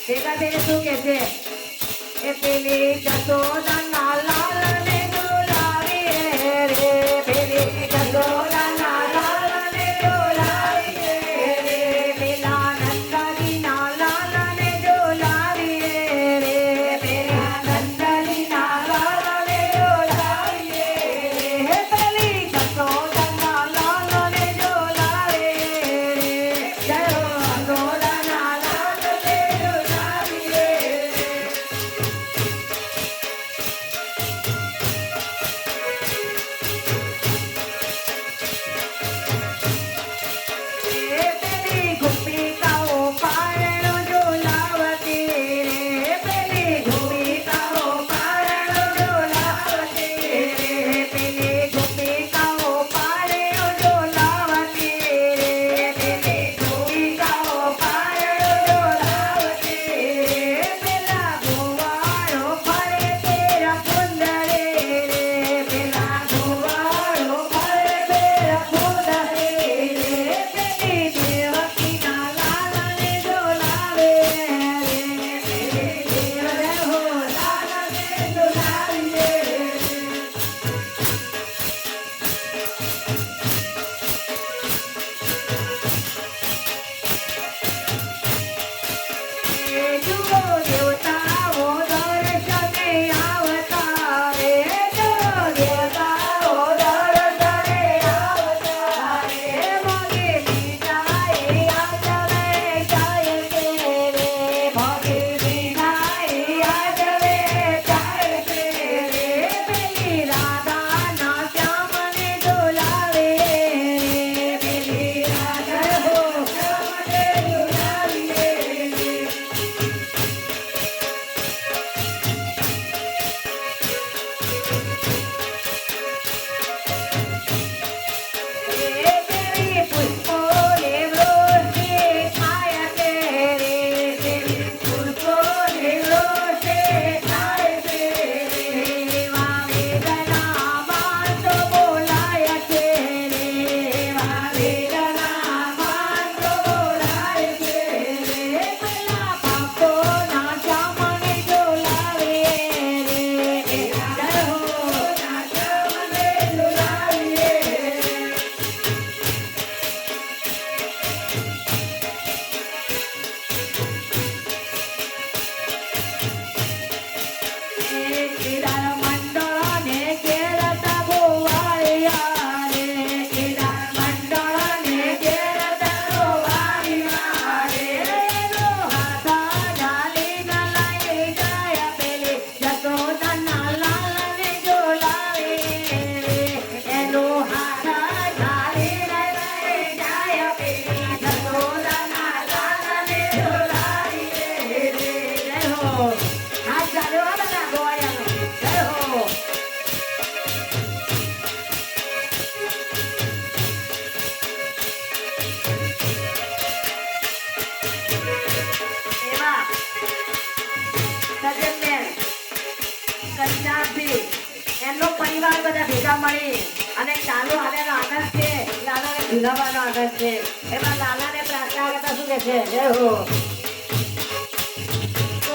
ભેગા થઈને શું કે છે એ પેલી જસોદાના લાલને ડોલાવીએ રે પેલી જસોદાના લાલને ડોલાવીએ રે પેલા નંદનીના લાલને ડોલાવીએ રે પેલા નંદનીના લાલને ડોલાવીએ રે પેલી જસોદાના લાલને ડોલાવીએ રે જય હો જસોદાના લાલને ડોલાવીએ પેલી ગોપિકાઓ પારણો ડોલાવતી રે પેલી ગોપિકાઓ પારણો ડોલાવતી રે પેલી ગોપિકાઓ પારણો ડોલાવતી રે પેલી ગોપિકાઓ પારણો ડોલાવતી રે પેલા ગોવાળો ફરે તેરા કુંડરે રે પેલા ગોવાળો ફરે તેરા કુંડરે રે પેલી દેવકીના લાલને ડોલાવે રે પેલી દેવ હો લાલને ડોલાવીએ જુઓ દેવતાઓ દર્શને આવતા રે જુઓ દેવતાઓ દર્શને આવતા રે મોગે બીજાએ આજવે જાય છે રે મોગે બીજાએ આજવે જાય છે રે પેલી રાધાના શ્યામને ડોલાવે રે પેલી રાધા હો શ્યામને ડોલાવીએ પેલી પુષ્પોને વૃષ્ટિ થાય છે રે પેલી પુષ્પોને વૃષ્ટિ થાય છે રે એવા વેદનામાં તો બોલાય છે રે એવા વેદનામાં તો બોલાય છે રે પેલા ભક્તોના શ્યામને ડોલાવે રે જય હો ના શ્યામને ડોલાવીએ કેદાર મંડળને કેરતા ગોવાળિયા રે કેદાર મંડળને કેરતા ગોવાળિયા રે એનો હાથા ઝાલીને લઈ જાય પેલી જસોદાના લાલને ડોલાવે રે એનો હાથા ઝાલીને લઈ જાય પેલી જસોદાના લાલને ડોલાવીએ રે જય હો હાથ ઝાલ્યો આ બધા ગોવાળિયાનો જય હો એવા સજનબેન કન્યાથી એમનો પરિવાર બધા ભેગા મળી અને ચાલો આનેનો આનંદ છે લાલાને ઝુલાવવાનો આનંદ છે એમાં લાલાને પ્રાર્થના કરતા શું કહે છે જય હો